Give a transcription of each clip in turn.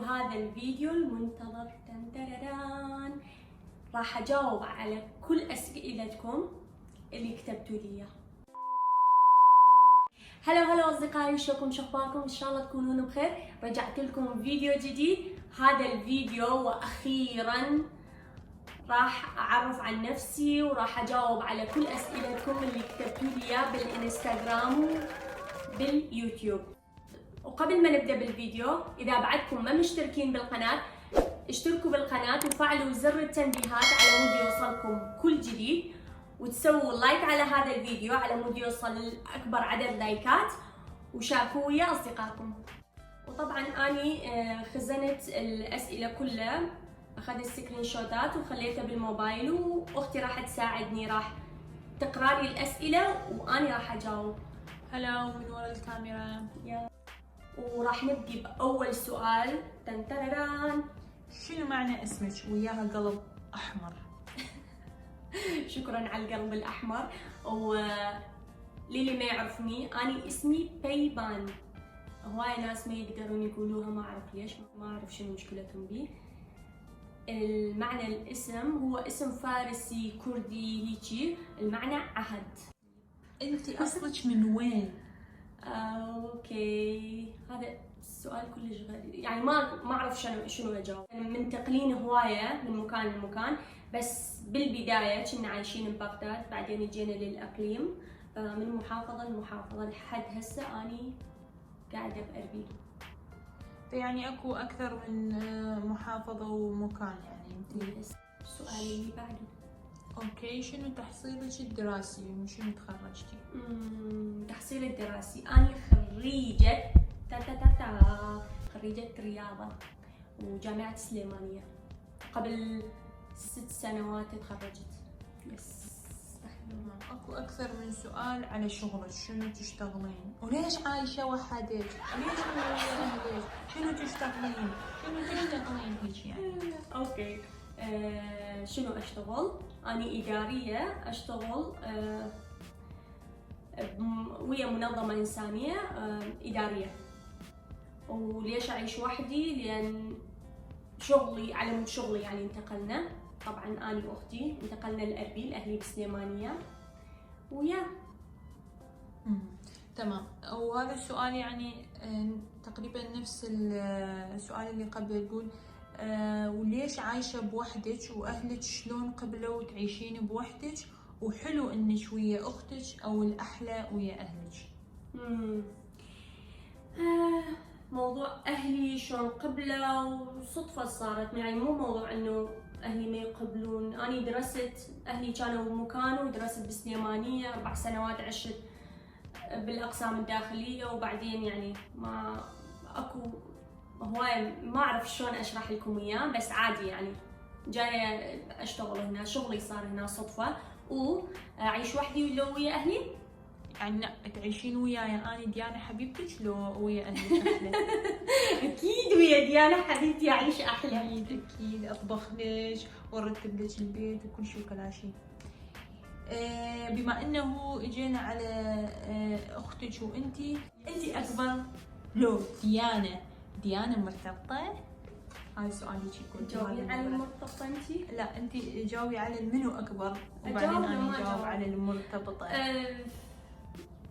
هذا الفيديو المنتظر تنترران راح اجاوب على كل اسئلتكم اللي كتبتوا لي اياها. هلا اصدقائي، شلونكم؟ شو اخباركم؟ ان شاء الله تكونون بخير. رجعت لكم فيديو جديد. هذا الفيديو واخيرا راح اعرف عن نفسي وراح اجاوب على كل اسئلتكم اللي كتبتوا لي اياها بالانستغرام وباليوتيوب. وقبل ما نبدا بالفيديو، اذا بعدكم ما مشتركين بالقناه اشتركوا بالقناه وفعلوا زر التنبيهات على مود يوصلكم كل جديد، وتسووا لايك على هذا الفيديو على مود يوصل لاكبر عدد لايكات، وشاركوا ويا اصدقائكم. وطبعا اني خزنت الاسئله كلها، اخذت سكرين شوتات وخليتها بالموبايل، واختي راح تساعدني، راح تقرا لي الاسئله واني راح اجاوب. هلا من ورا الكاميرا. وراح نبدي باول سؤال. تنترران. شنو معنى اسمك وياها قلب احمر؟ شكرا على القلب الاحمر. وللي ما يعرفني، اني اسمي بيبان. هواي ناس ما يقدرون يقولوها، ما اعرف ليش، ما اعرف شنو مشكلتهم بيه. المعنى الاسم هو اسم فارسي كردي هيجي، المعنى عهد. انت اصلك من وين؟ اوكي، هذا السؤال كلش غريب، يعني ما اعرف شنو اجاوب. منتقلين هوايه من مكان لمكان، بس بالبدايه كنا عايشين ببغداد، بعدين جينا للاقليم، من محافظه لمحافظه لحد هسه اني قاعده باربيل. يعني اكو اكثر من محافظه ومكان يعني انت. السؤال اللي بعده. اوكي، شنو تحصيلك الدراسي وشنو تخرجتي؟ تحصيلي الدراسي، اني خريجه خريجه رياضه وجامعه سليمانيه. قبل 6 سنوات تخرجت. يس. اكو اكثر من سؤال على شغلك، شنو تشتغلين؟ وليش عايشه وحدك؟ ليش مو ويا اهلك؟ شنو تشتغلين؟ هيك يعني. اوكي. شنو اشتغل؟ اني اداريه، اشتغل ويا منظمه انسانيه اداريه. وليش اعيش وحدي؟ لان شغلي، على مود شغلي يعني انتقلنا، طبعا انا واختي انتقلنا لاربيل، اهلي بسليمانيه ويا. تمام. وهذا السؤال يعني تقريبا نفس السؤال اللي قبل، يقول وليش عايشه بوحدك واهلك شلون قبلوا تعيشين بوحدك، وحلو انك ويا اختك او الاحلى ويا اهلك؟ موضوع اهلي شلون قبلوا صدفه صارت، يعني مو موضوع انه اهلي ما يقبلون. اني درست، اهلي كانوا بمكان ودرست بسليمانيه 4 سنوات، عشت بالاقسام الداخليه، وبعدين يعني ما اكو هواي، ما اعرف شلون اشرح لكم اياه، بس عادي يعني جايه اشتغل هنا، شغلي صار هنا صدفه، واعيش وحدي لو ويا اهلي. يعني تعيشين وياي انا ديانا حبيبتك لو ويا اهلك احلى؟ اكيد ويا ديانا حبيبتي اعيش احلى. اكيد اطبخ لك وارتب لك البيت وكل شيء وكل شيء. بما انه اجينا على اختك وانتي اكبر لو ديانا مرتبطه؟ هذا السؤال هيك يكون. جاوبي على المرتبطه انتي؟ لا، انتي جاوبي على منو اكبر وبعدين انا اجاوب على المرتبطه.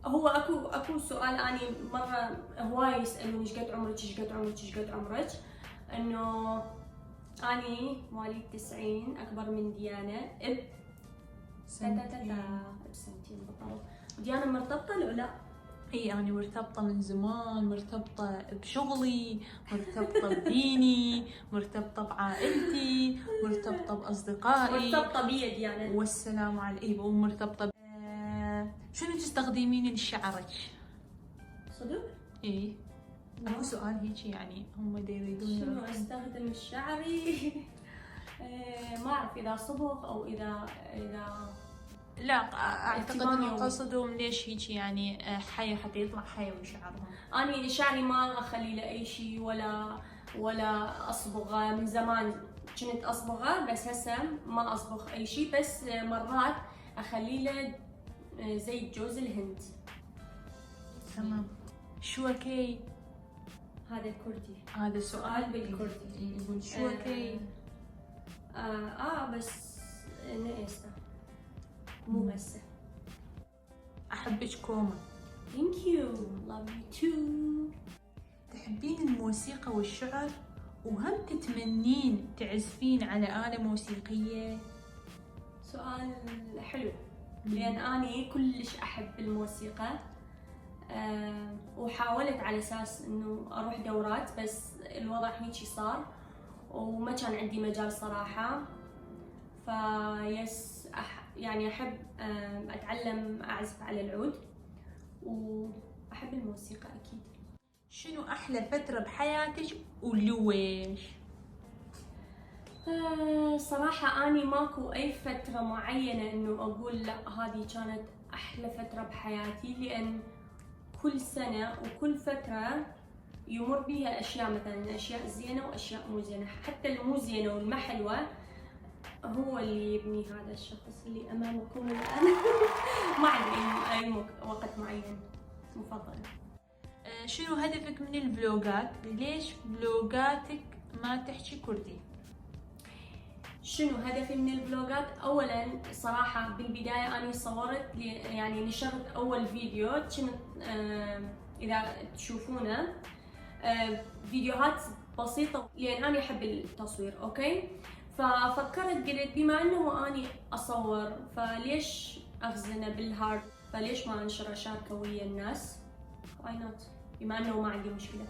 هو اكو سؤال اني مره هواي يسالوني ايش قد عمرك، ايش قد عمرك، ايش قد عمرك، انه اني مواليد 90، اكبر من ديانا بسنتين بالضبط. ديانا مرتبطه ولا لا؟ اي انا مرتبطه من زمان، مرتبطه بشغلي، مرتبطه بديني، مرتبطه بعائلتي، مرتبطه باصدقائي، مرتبطه بي ديانا. والسلام عليكم. ومرتبطه شنو تستخدمين لشعرك؟ صدق؟ اي هو سؤال هيك يعني هم يريدون شنو استخدم شعري؟ ما اعرف اذا صبغ او اذا لا، اعتقد انه قصدهم ليش هيك يعني حي، حتى يطلع حيوي شعرهم. اني شعري ما اخلي له اي شيء ولا اصبغه. من زمان كنت اصبغه، بس هسه ما اصبغ اي شيء، بس مرات اخلي له زيت جوز الهند. تمام. شو اوكي؟ هذا الكردي. هذا سؤال بالكردي. يقول شو اوكي. بس نئسة مو هسه. احبك كوما. Thank you. Love you too. تحبين الموسيقى والشعر وهم تتمنين تعزفين على آلة موسيقية؟ سؤال حلو، لأن أني كلش أحب الموسيقى. وحاولت على أساس إنه أروح دورات، بس الوضع هيجي صار وما كان عندي مجال صراحة. فيس يعني أحب أتعلم أعزف على العود، وأحب الموسيقى أكيد. شنو أحلى فترة بحياتك ولويش؟ صراحة أني ماكو أي فترة معينة إنه أقول لا هذه كانت أحلى فترة بحياتي، لأن كل سنة وكل فترة يمر بيها أشياء، مثلا أشياء زينة وأشياء مو زينة. حتى المو زينة والما حلوة هو اللي يبني هذا الشخص اللي أمامكم الآن. ما عندي أي وقت معين مفضل. شنو هدفك من الفلوجات؟ ليش فلوجاتك ما تحكي كردي؟ شنو هدفي من الفلوجات؟ اولا صراحه بالبدايه انا صورت يعني نشرت اول فيديو، كنت اذا تشوفونه فيديوهات بسيطه، لان انا احب التصوير. اوكي، ففكرت قلت بما انه اني اصور فليش اخزنه بالهارد، فليش ما انشر اشاركه ويا الناس؟ واي نوت، بما انه ما عندي مشكله.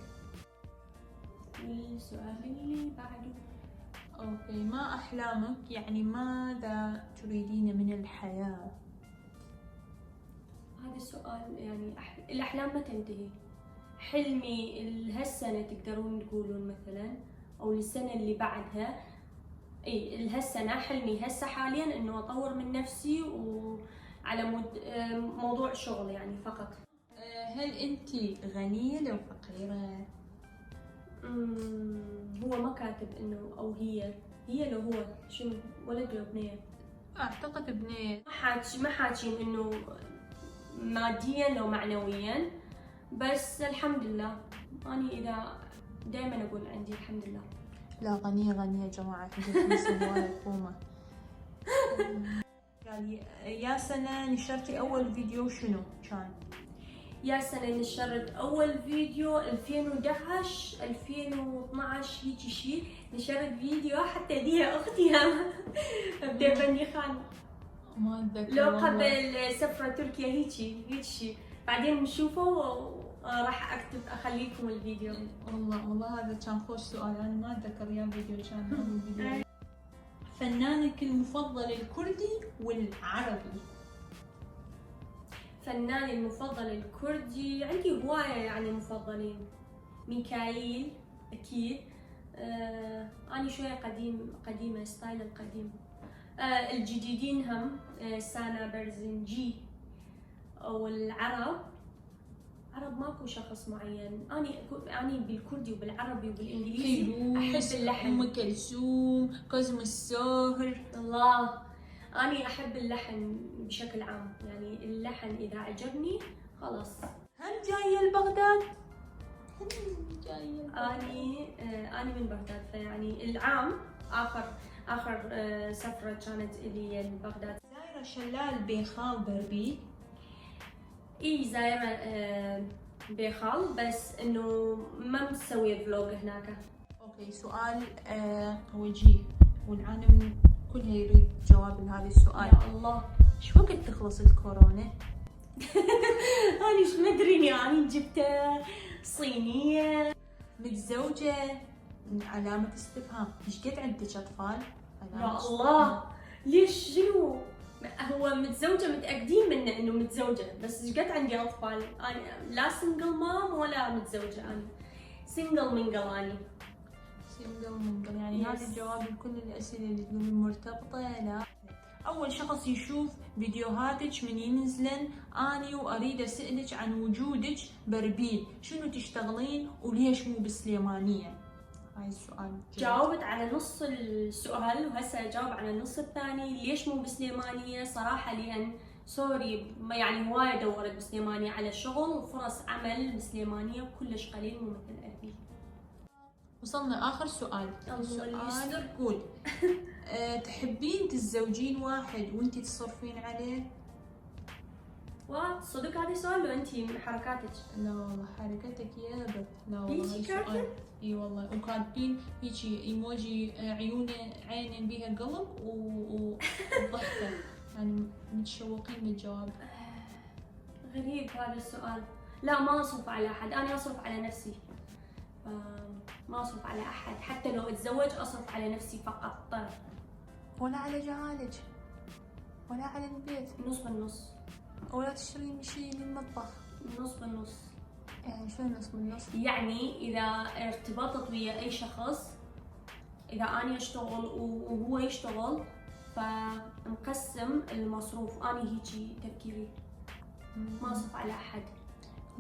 السؤال اللي بعده. اوكي، ما احلامك؟ يعني ماذا تريدين من الحياة؟ هذا السؤال يعني الاحلام ما تنتهي. حلمي لهالسنه تقدرون تقولون مثلا، او السنه اللي بعدها. اي لهالسنه حلمي هسه حاليا انه اطور من نفسي وعلى موضوع شغل يعني فقط. هل انت غنية لو فقيرة؟ هو ما كاتب انه او هي لو هو شنو، ولد لو بنية؟ اعتقد بنية. ما حاكين انه ماديا لو معنويا، بس الحمد لله. اني اذا دائما اقول عندي الحمد لله. لا، غنية يا جماعة، في سواء الحكومة. يعني يا سنة نشرتي أول فيديو شنو كان؟ يا سنة نشرت أول فيديو 2011 2012 هيجي شي. نشرت فيديو حتى ديها أختي أبدأ بني خان، ما أتذكر لو قبل سفرة تركيا هيك شي. بعدين نشوفه وراح أخليكم الفيديو. والله هذا كان خوش سؤال، أنا ما أتذكر يا فيديو كان أول فيديو. فنانك المفضل الكردي والعربي؟ فناني المفضل الكردي عندي هواية يعني مفضلين. ميكائيل أكيد. أنا شوية قديمة ستايل القديم. الجديدين هم سانا برزنجي. والعرب ماكو شخص معين. أنا بالكردي وبالعربي وبالإنجليزي أحب اللحن. أم كلثوم، كاظم الساهر. الله، أنا أحب اللحن بشكل عام، يعني اللحن إذا عجبني خلاص. هل جاية لبغداد؟ أنا من بغداد، فيعني العام آخر سفرة كانت إلي لبغداد. زايرة شلال بيخال بربيل؟ إي زايرة بيخال، بس إنه ما مسوية فلوج هناك. أوكي، سؤال وجيه والعالم كلها يريد جواب لهذا السؤال. يا الله، شو وقت تخلص الكورونا؟ أنا إيش مدري، يعني جبتها صينية. متزوجة؟ علامة استفهام. إيش قد عندك أطفال؟ يا الله، ليش شنو؟ هو متزوجة، متأكدين منه إنه متزوجة، بس إيش قد عندي أطفال؟ أنا لا سنجل مام ولا متزوجة، أنا سنجل منجل. أنا سنجل منجل، يعني هذا الجواب لكل الأسئلة اللي تقولون مرتبطة. لا، أول شخص يشوف فيديوهاتك من ينزلن أني وأريد أسألك عن وجودك بربيل، شنو تشتغلين وليش مو بسليمانية؟ هاي السؤال جاوبت على نص السؤال، وهسه أجاوب على النص الثاني. ليش مو بسليمانية؟ صراحة لأن سوري يعني هواية دورت بسليمانية على شغل وفرص عمل بسليمانية كلش قليل مو مثل أربيل. وصلنا آخر سؤال. السؤال يقول تحبين تتزوجين واحد وانتي تصرفين عليه؟ صدق هذا سؤال لو انتي من حركاتك؟ لا والله حركتك يا بت. لا والله هاي سؤال. اي والله وكاتبين هيجي ايموجي عين بيها قلب وضحكة يعني متشوقين للجواب. غريب هذا السؤال. لا ما اصرف على احد، انا اصرف على نفسي. ما اصرف على احد، حتى لو اتزوج اصرف على نفسي فقط. ولا على جهالك ولا على البيت؟ نص بالنص. ولا تشترين شيء للمطبخ؟ نص بالنص. يعني شو نص بالنص؟ يعني اذا ارتبطت ويا اي شخص، اذا انا اشتغل وهو يشتغل فنقسم المصروف. انا هيجي تفكيري، ما اصرف على احد.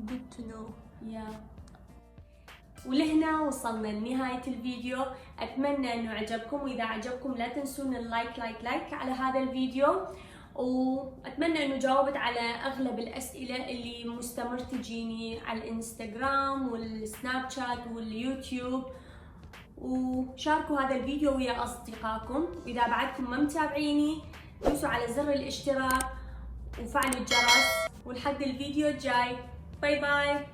good to know. ولهنا وصلنا لنهاية الفيديو. أتمنى أنه عجبكم، وإذا عجبكم لا تنسون اللايك على هذا الفيديو، وأتمنى أنه جاوبت على أغلب الأسئلة اللي مستمر تجيني على الإنستغرام والسناب شات واليوتيوب. وشاركوا هذا الفيديو ويا أصدقائكم، وإذا بعدكم ما متابعيني دوسوا على زر الاشتراك وفعلوا الجرس. ولحد الفيديو الجاي، باي باي.